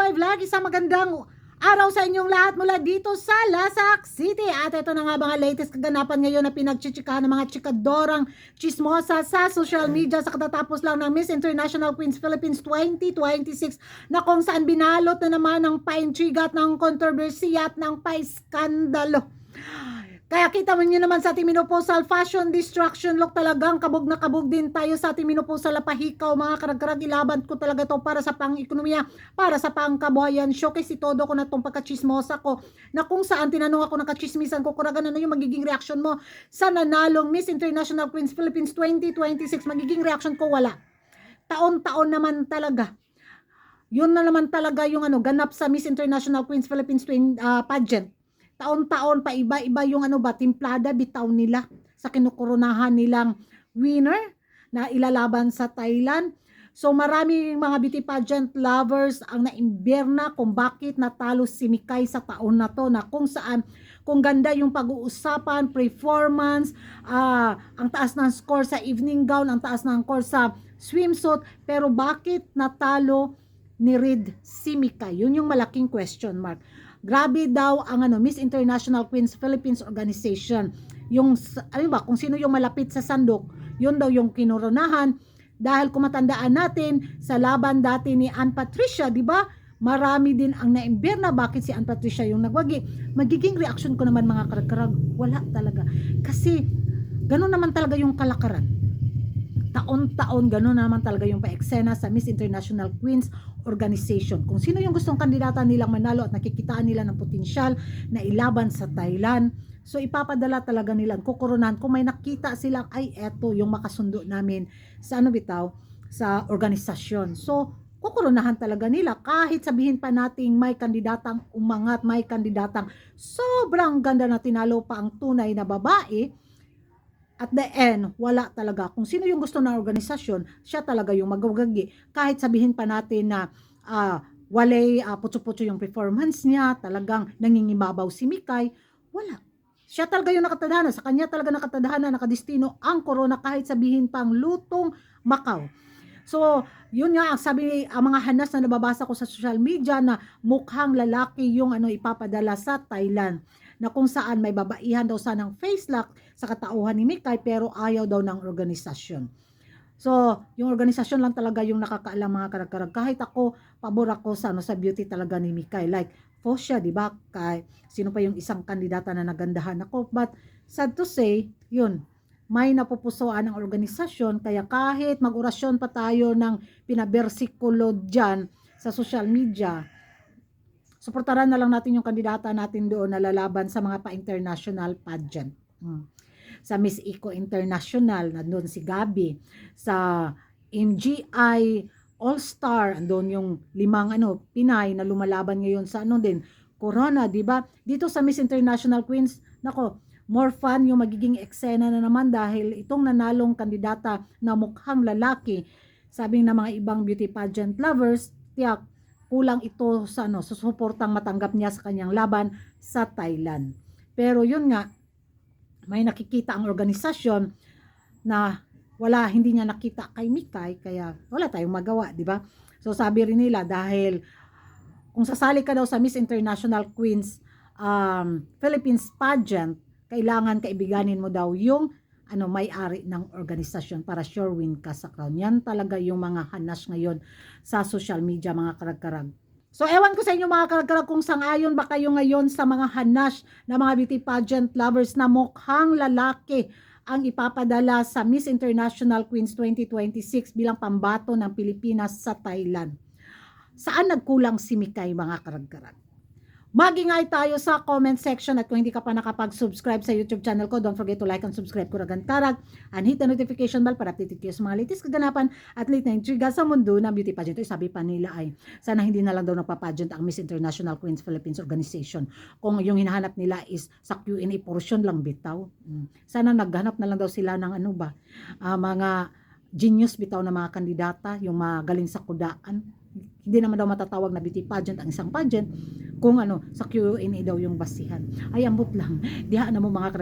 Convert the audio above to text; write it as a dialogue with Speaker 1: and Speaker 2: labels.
Speaker 1: my vlog. Isang magandang araw sa inyong lahat mula dito sa Lasak City. At ito na nga mga latest kaganapan ngayon na pinagchichikahan ng mga chikadorang chismosa sa social media sa katatapos lang ng Miss International Queens Philippines 2026 na kung saan binalot na naman ng paintriga at ng kontrobersiya at ng paiskandalo. Kaya kita mo nyo naman sa ating menopausal fashion destruction look, talagang kabog na kabog din tayo sa ating menopausal na pahikaw. Mga karag-karag, ilaban ko talaga to para sa pang-ekonomiya, para sa pang-kabuhayan. Showcase itodo ko na itong pagkachismosa ko na kung saan tinanong ako ng kachismisan ko, kuragan ano yung magiging reaction mo sa nanalong Miss International Queens Philippines 2026. Magiging reaction ko, wala. Taon-taon naman talaga. Yun na naman talaga yung ganap sa Miss International Queens Philippines pageant. Taon-taon pa iba-iba yung timplada bitaw nila sa kinukoronahan nilang winner na ilalaban sa Thailand. So maraming mga beauty pageant lovers ang naimberna kung bakit natalo si Mikay sa taon na to, na kung saan kung ganda yung pag-uusapan, performance, ang taas ng score sa evening gown, ang taas ng score sa swimsuit, pero bakit natalo ni Reed si Mikay? Yun yung malaking question mark. Grabe daw ang Miss International Queens Philippines Organization. Yung kung sino yung malapit sa sandok, yun daw yung kinoronahan. Dahil kung matandaan natin sa laban dati ni Ann Patricia, di ba? Marami din ang naimberna bakit si Ann Patricia yung nagwagi. Magiging reaction ko naman mga karag-karag, wala talaga. Kasi gano'n naman talaga yung kalakaran. Taon-taon gano'n naman talaga yung paeksena sa Miss International Queens Organization. Kung sino yung gustong kandidata nilang manalo at nakikitaan nila ng potensyal na ilaban sa Thailand, so ipapadala talaga nilang kukoronan. Kung may nakita silang, ay eto yung makasundo namin sa sa organisasyon. So kukoronahan talaga nila kahit sabihin pa nating may kandidatang umangat, may kandidatang sobrang ganda na tinalo pa ang tunay na babae. At the end, wala talaga. Kung sino yung gusto ng organisasyon, siya talaga yung magagagi. Kahit sabihin pa natin na walay putso-putso yung performance niya, talagang nangingibabaw si Mikay, wala. Siya talaga yung nakatadhana. Sa kanya talaga nakatadhana, nakadestino ang corona kahit sabihin pang lutong Macau. So, yun nga, sabi ang mga hanas na nababasa ko sa social media na mukhang lalaki yung ipapadala sa Thailand, na kung saan may babaihan daw sanang face lock sa katauhan ni Mikay pero ayaw daw ng organisasyon. So, yung organisasyon lang talaga yung nakakaalam mga karag-karag. Kahit ako, pabor ako sa beauty talaga ni Mikay. Like, Fosha, di ba? Sino pa yung isang kandidata na nagandahan ako. But, sad to say, yun, may napupusuan ng organisasyon. Kaya kahit mag-orasyon pa tayo ng pinabersikulo dyan sa social media, suportaran na lang natin yung kandidata natin doon na lalaban sa mga pa-international pageant. Sa Miss Eco International, nandun si Gabi. Sa MGI All-Star, andun yung 5 Pinay na lumalaban ngayon sa din, Corona, di ba? Dito sa Miss International Queens, nako, more fun yung magiging eksena na naman dahil itong nanalong kandidata na mukhang lalaki, sabi ng mga ibang beauty pageant lovers, tiyak, kulang ito sa susuportang matanggap niya sa kanyang laban sa Thailand. Pero yun nga, may nakikita ang organisasyon na hindi niya nakita kay Mikay, kaya wala tayong magawa, di ba? So sabi rin nila, dahil kung sasali ka daw sa Miss International Queens Philippines pageant, kailangan kaibiganin mo daw yung may-ari ng organisasyon para sure win ka sa crown. Yan talaga yung mga hanas ngayon sa social media mga karag-karag. So ewan ko sa inyo mga karag-karag kung sang-ayon ba kayo ngayon sa mga hanas na mga beauty pageant lovers na mukhang lalaki ang ipapadala sa Miss International Queens 2026 bilang pambato ng Pilipinas sa Thailand. Saan nagkulang si Mikay mga karag-karag? Mag-ingay tayo sa comment section, at kung hindi ka pa nakapag-subscribe sa YouTube channel ko, don't forget to like and subscribe Kuragan Karag and hit the notification bell para updated kayo sa mga latest kaganapan at late na intriga sa mundo ng beauty pageant. Sabi pa nila ay sana hindi na lang daw nagpa-pageant ang Miss International Queens Philippines Organization kung yung hinahanap nila is sa Q&A portion lang bitaw. Sana naghanap na lang daw sila ng mga genius bitaw na mga kandidata, yung magaling sa kudaan. Hindi naman daw matatawag na beauty pageant ang isang pageant kung sa Q&A daw yung basihan. Ay, ambot lang. Diha na mo mga